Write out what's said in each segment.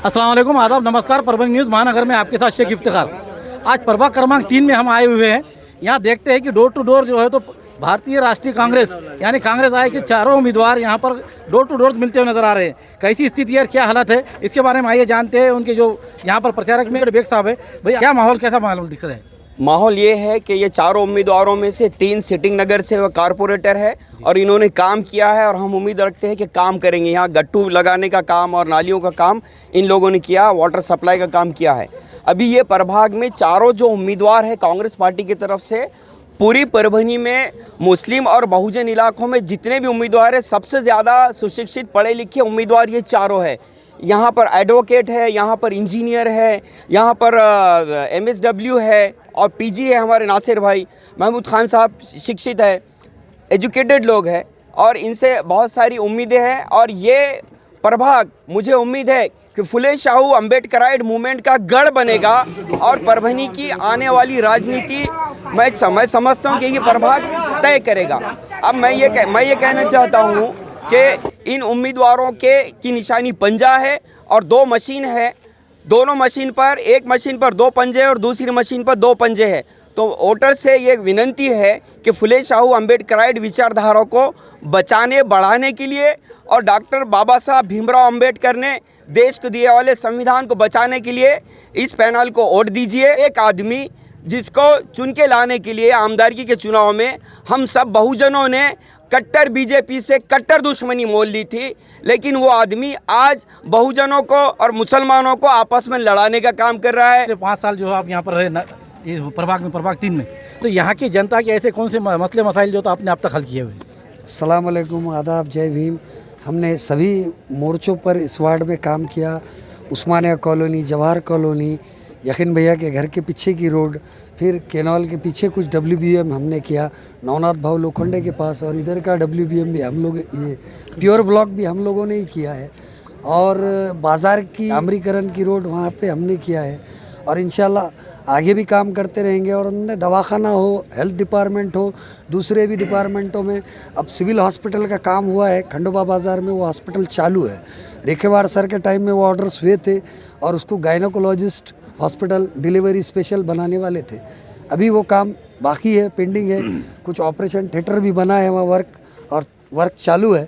अस्सलाम वालेकुम, आदाब, नमस्कार। परभनी न्यूज़ महानगर में आपके साथ शेख इफ्तिखार। आज प्रभाग क्रमांक 3 में हम आए हुए हैं। यहाँ देखते हैं कि डोर टू डोर जो है तो भारतीय राष्ट्रीय कांग्रेस यानी कांग्रेस आए के चारों उम्मीदवार यहाँ पर डोर टू डोर मिलते हुए नजर आ रहे हैं। कैसी स्थिति है और क्या हालत है, इसके बारे में आइए जानते हैं। उनके जो यहाँ पर प्रचारक मेरे बेग साहब है, भैया क्या माहौल, कैसा माहौल दिख रहा है? माहौल ये है कि ये चारों उम्मीदवारों में से 3 सिटिंग नगर से वह कारपोरेटर है और इन्होंने काम किया है और हम उम्मीद रखते हैं कि काम करेंगे। यहाँ गट्टू लगाने का काम और नालियों का काम इन लोगों ने किया, वाटर सप्लाई का काम किया है। अभी ये प्रभाग में चारों जो उम्मीदवार है कांग्रेस पार्टी की तरफ से, पूरी परभनी में मुस्लिम और बहुजन इलाकों में जितने भी उम्मीदवार हैं, सबसे ज़्यादा सुशिक्षित पढ़े लिखे उम्मीदवार ये चारों है। यहाँ पर एडवोकेट है, यहाँ पर इंजीनियर है, यहाँ पर MSW है और PG है हमारे नासिर भाई। महमूद खान साहब शिक्षित है, एजुकेटेड लोग हैं और इनसे बहुत सारी उम्मीदें हैं। और ये प्रभाग मुझे उम्मीद है कि फुले शाहू अम्बेडकराइड मूवमेंट का गढ़ बनेगा और परभनी की आने वाली राजनीति मैं समझता हूँ कि ये प्रभाग तय करेगा। अब मैं ये कहना चाहता हूँ कि इन उम्मीदवारों की निशानी पंजा है और 2 मशीन है। दोनों मशीन पर, एक मशीन पर 2 पंजे और दूसरी मशीन पर 2 पंजे हैं। तो वोटर से ये विनंती है कि फुले शाहू अम्बेडकराइड विचारधारा को बचाने बढ़ाने के लिए और डॉक्टर बाबा साहब भीमराव अम्बेडकर ने देश को दिए वाले संविधान को बचाने के लिए इस पैनल को वोट दीजिए। एक आदमी जिसको चुन के लाने के लिए आमदारगी के चुनाव में हम सब बहुजनों ने कट्टर बीजेपी से कट्टर दुश्मनी मोल ली थी, लेकिन वो आदमी आज बहुजनों को और मुसलमानों को आपस में लड़ाने का काम कर रहा है। 5 साल जो आप यहाँ पर रहे प्रभाग 3 में, तो यहाँ की जनता के ऐसे कौन से मसले मसाइल जो तो आपने अब तक हल किए हुए? अस्सलाम वालेकुम, आदाब, जय भीम। हमने सभी मोर्चों पर इस वार्ड में काम किया। उस्मानिया कॉलोनी, जवाहर कॉलोनी, यकीन भैया के घर के पीछे की रोड, फिर केनॉल के पीछे कुछ WBM हमने किया, नवनाथ भाव लोखंडे के पास, और इधर का WBM भी हम लोग, ये प्योर ब्लॉक भी हम लोगों ने ही किया है। और बाज़ार की आमरीकरण की रोड वहाँ पे हमने किया है और इंशाल्लाह आगे भी काम करते रहेंगे। और उनने दवाखाना हो, हेल्थ डिपार्टमेंट हो, दूसरे भी डिपार्टमेंटों में, अब सिविल हॉस्पिटल का काम हुआ है खंडोबा बाज़ार में, वो हॉस्पिटल चालू है। रेखेवाड़ सर के टाइम में वो ऑर्डर्स हुए थे और उसको गायनोकोलॉजिस्ट हॉस्पिटल डिलीवरी स्पेशल बनाने वाले थे। अभी वो काम बाकी है, पेंडिंग है। कुछ ऑपरेशन थिएटर भी बना है वहाँ, वर्क चालू है।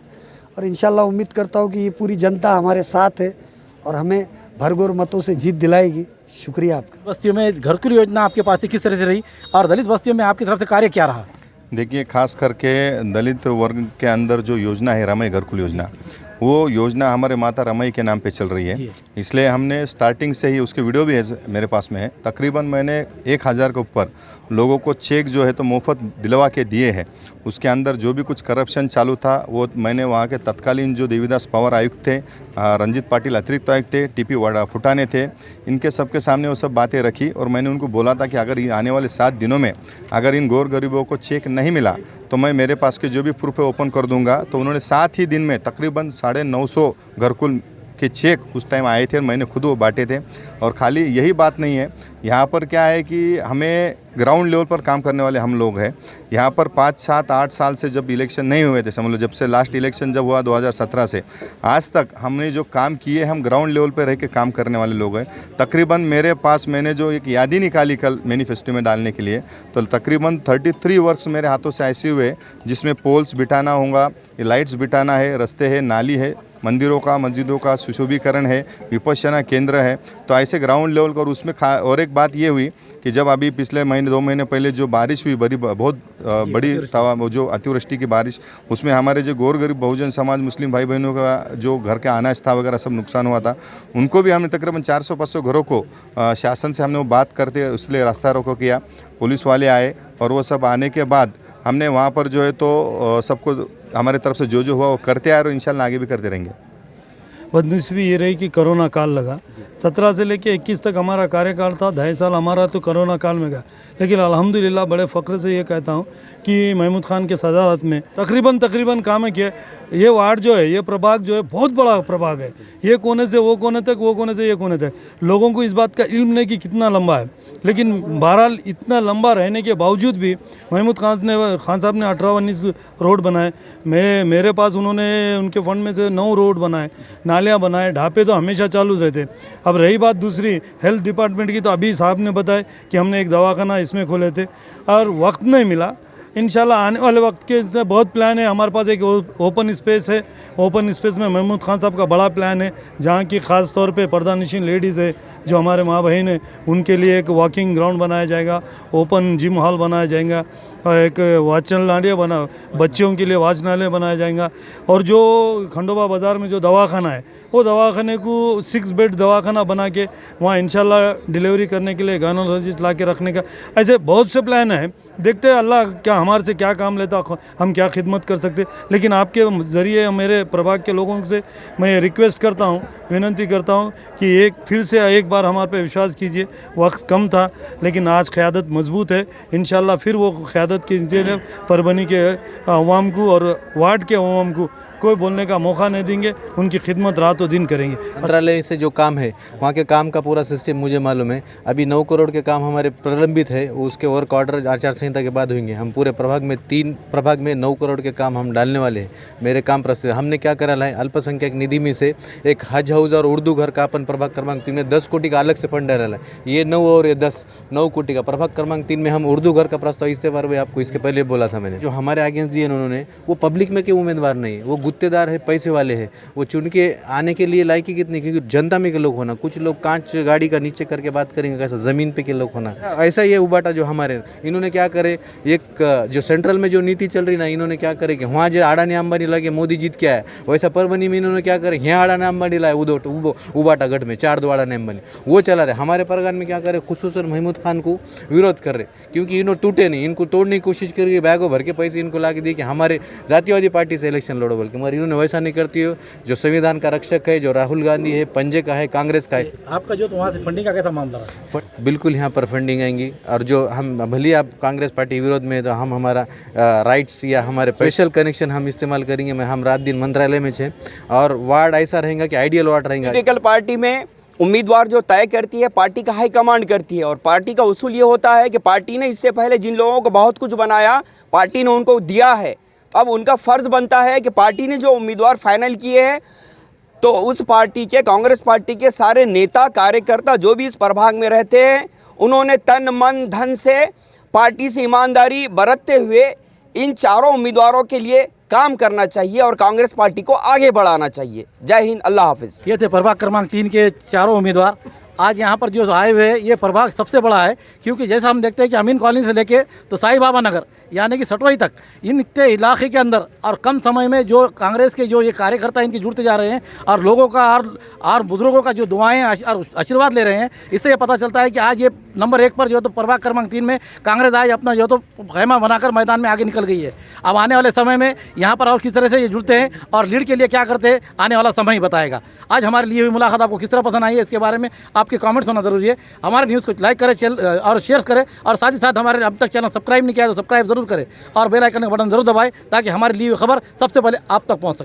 और इंशाल्लाह उम्मीद करता हूँ कि ये पूरी जनता हमारे साथ है और हमें भरघोर मतों से जीत दिलाएगी। शुक्रिया आपका। बस्तियों में घरकुल योजना आपके पास से किस तरह से रही और दलित बस्तियों में आपकी तरफ से कार्य क्या रहा? देखिए, खास करके दलित वर्ग के अंदर जो योजना है रमई घरकुल योजना, वो योजना हमारे माता रमई के नाम पे चल रही है। इसलिए हमने स्टार्टिंग से ही, उसके वीडियो भी है मेरे पास में है, तकरीबन मैंने 1000 के ऊपर लोगों को चेक जो है तो मुफ्त दिलवा के दिए हैं। उसके अंदर जो भी कुछ करप्शन चालू था वो मैंने वहाँ के तत्कालीन जो देवीदास पवार आयुक्त थे, रंजीत पाटिल अतिरिक्त आयुक्त थे, TP फुटाने थे, इनके सबके सामने वो सब बातें रखी और मैंने उनको बोला था कि अगर आने वाले 7 दिनों में अगर इन गौर गरीबों को चेक नहीं मिला तो मैं मेरे पास के जो भी प्रूफ है ओपन कर दूंगा। तो उन्होंने 7 ही दिन में तकरीबन 950 घरकुल के चेक उस टाइम आए थे और मैंने खुद वो बांटे थे। और खाली यही बात नहीं है, यहाँ पर क्या है कि हमें ग्राउंड लेवल पर काम करने वाले हम लोग हैं। यहाँ पर 5, 7, 8 साल से जब इलेक्शन नहीं हुए थे, समझ लो जब से लास्ट इलेक्शन जब हुआ 2017 से आज तक, हमने जो काम किए हम ग्राउंड लेवल पर रह के काम करने वाले लोग हैं। तकरीबन मेरे पास, मैंने जो एक यादी निकाली कल मैनिफेस्टो में डालने के लिए, तो तकरीबन 33 वर्क्स मेरे हाथों से ऐसे हुए जिसमें पोल्स बिठाना होगा, लाइट्स बिठाना है, रास्ते है, नाली है, मंदिरों का मस्जिदों का सुशोभीकरण है, विपश्यना केंद्र है। तो ऐसे ग्राउंड लेवल पर उसमें और एक बात ये हुई कि जब अभी पिछले महीने 2 महीने पहले जो बारिश हुई, बहुत बड़ी वो जो अतिवृष्टि की बारिश, उसमें हमारे जो गौर गरीब बहुजन समाज मुस्लिम भाई बहनों का जो घर का अनाज था वगैरह सब नुकसान हुआ था। उनको भी हमने तकरीबन 400-500 घरों को शासन से हमने वो बात करते इसलिए रास्ता रोको किया। पुलिस वाले आए और वो सब आने के बाद हमने वहाँ पर जो है तो सबको हमारे तरफ से जो हुआ वो करते आए और इंशाल्लाह आगे भी करते रहेंगे। बदनसीबी ये रही कि कोरोना काल लगा। 17 से लेकर 21 तक हमारा कार्यकाल था, 2.5 साल हमारा तो कोरोना काल में गया। लेकिन अल्हम्दुलिल्लाह बड़े फ़ख्र से ये कहता हूँ कि महमूद खान के सदारत में तकरीबन काम है किया। ये वार्ड जो है, ये प्रभाग जो है बहुत बड़ा प्रभाग है। ये कोने से वो कोने तक, वो कोने से ये कोने तक। लोगों को इस बात का इल्म नहीं कि कितना लंबा है, लेकिन बहरहाल इतना लंबा रहने के बावजूद भी महमूद खान साहब ने 18-19 रोड बनाए। मेरे पास उन्होंने उनके फंड में से 9 रोड बनाए, नालियाँ बनाए, ढापे तो हमेशा चालू रहते। अब रही बात दूसरी हेल्थ डिपार्टमेंट की, तो अभी साहब ने बताया कि हमने एक दवाखाना इसमें खोले थे और वक्त नहीं मिला। इंशाल्लाह आने वाले वक्त के से बहुत प्लान है। हमारे पास एक ओपन स्पेस है, ओपन स्पेस में महमूद खान साहब का बड़ा प्लान है, जहाँ की ख़ास तौर पे पर्दानिशीन लेडीज़ है जो हमारे माँ बहन है, उनके लिए एक वॉकिंग ग्राउंड बनाया जाएगा, ओपन जिम हॉल बनाया जाएगा, एक वाचनालय बच्चों के लिए वाचनालय बनाया जाएगा। और जो खंडोबा बाज़ार में जो दवाखाना है, वो दवाखाने को 6 बेड दवाखाना बना के वहाँ इंशाल्लाह डिलीवरी करने के लिए गायनोलॉजिस्ट ला के रखने का, ऐसे बहुत से प्लान है। देखते हैं अल्लाह क्या हमारे से क्या काम लेता, हम क्या खिदमत कर सकते। लेकिन आपके ज़रिए मेरे प्रभाग के लोगों से मैं रिक्वेस्ट करता हूँ, विनती करता हूँ कि फिर से एक बार हमारे पे विश्वास कीजिए। वक्त कम था लेकिन आज क़यादत मजबूत है। इंशाल्लाह फिर वो क़यादत की परभनी के अवाम को और वार्ड के अवाम को कोई बोलने का मौका नहीं देंगे, उनकी खिदमत रातों दिन करेंगे। मंत्रालय से जो काम है, वहाँ के काम का पूरा सिस्टम मुझे मालूम है। अभी 9 करोड़ के काम हमारे प्रलंबित है, उसके वर्क ऑर्डर आचार संहिता के बाद होंगे। हम पूरे प्रभाग में 3 प्रभाग में 9 करोड़ के काम हम डालने वाले हैं। मेरे काम प्रस्तुत हमने क्या करा है, अल्पसंख्यक निधि में से एक हज हाउस और उर्दू घर का अपन प्रभाग क्रमांक 3 में 10 कोटि का अलग से फंड डाला है। ये 9 और ये 10, 9 कोटि का प्रभाग क्रमांक 3 में हम उर्दू घर का प्रस्ताव इस बार में आपको इसके पहले बोला था मैंने। जो हमारे अगेंस्ट दिए उन्होंने, वो पब्लिक में के उम्मीदवार नहीं है, वो गुत्तेदार है, पैसे वाले हैं। वो चुन के आने के लिए लायकी कितनी, क्योंकि जनता में के लोग होना। कुछ लोग कांच गाड़ी का नीचे करके बात करेंगे, कैसा ज़मीन पे के लोग होना। ऐसा ये उबाटा जो हमारे इन्होंने क्या करे, एक जो सेंट्रल में जो नीति चल रही ना, इन्होंने क्या करे कि वहाँ जो अडानी अंबानी लगे मोदी जीत के आया, वैसा परभनी में इन्होंने क्या करे, यहाँ अडानी अंबानी लाए उबाटा गढ़ में 4 अडानी अंबानी वो चला रहे। हमारे परगन में क्या करे, खुसूसन महमूद खान को विरोध कर रहे, क्योंकि इन्होंने टूटे नहीं, इनको तोड़ने की कोशिश करके बैगों भर के पैसे इनको ला के दिए कि हमारे जातीयवादी पार्टी से इलेक्शन लड़ो बोल के। मगर इन्होंने वैसा नहीं करती हो। जो संविधान का रक्षक है, जो राहुल गांधी है, पंजे का है, कांग्रेस का है। आपका जो तो वहाँ से फंडिंग का कैसा मामला है? बिल्कुल यहाँ पर फंडिंग आएंगी। और जो हम भले आप कांग्रेस पार्टी विरोध में, तो हम हमारा राइट्स या हमारे स्पेशल कनेक्शन हम इस्तेमाल करेंगे। मैं हम रात दिन मंत्रालय में छे और वार्ड ऐसा रहेगा कि आइडियल वार्ड रहेगा। पॉलिटिकल पार्टी में उम्मीदवार जो तय करती है, पार्टी का हाईकमांड करती है। और पार्टी का उसूल ये होता है कि पार्टी ने इससे पहले जिन लोगों को बहुत कुछ बनाया, पार्टी ने उनको दिया है। अब उनका फ़र्ज़ बनता है कि पार्टी ने जो उम्मीदवार फाइनल किए हैं, तो उस पार्टी के, कांग्रेस पार्टी के सारे नेता कार्यकर्ता जो भी इस प्रभाग में रहते हैं, उन्होंने तन मन धन से पार्टी से ईमानदारी बरतते हुए इन चारों उम्मीदवारों के लिए काम करना चाहिए और कांग्रेस पार्टी को आगे बढ़ाना चाहिए। जय हिंद, अल्लाह हाफिज़। ये थे प्रभाग क्रमांक 3 के चारों उम्मीदवार। आज यहाँ पर जो आए हुए हैं, ये प्रभाग सबसे बड़ा है, क्योंकि जैसा हम देखते हैं कि अमीन कॉलोनी से लेके तो साई बाबा नगर यानी कि सटवाई तक, इन इतने इलाके के अंदर और कम समय में जो कांग्रेस के जो ये कार्यकर्ता इनके जुड़ते जा रहे हैं और लोगों का और बुजुर्गों का जो दुआएं और आशीर्वाद ले रहे हैं, इससे ये पता चलता है कि आज ये नंबर 1 पर जो तो प्रभाग क्रमांक 3 में कांग्रेस आज अपना जो तो खेमा बनाकर मैदान में आगे निकल गई है। अब आने वाले समय में यहाँ पर और किस तरह से ये जुड़ते हैं और लीड के लिए क्या करते हैं, आने वाला समय ही बताएगा। आज हमारे लिए हुई मुलाकात आपको किस तरह पसंद आई है, इसके बारे में आपके कमेंट्स होना जरूरी है। हमारे न्यूज़ को लाइक करें और शेयर करें, और साथ ही साथ हमारे अब तक चैनल सब्सक्राइब नहीं किया तो सब्सक्राइब जरूर करें और बेल आइकन का बटन जरूर दबाएं, ताकि हमारी ली हुई खबर सबसे पहले आप तक पहुँच सके।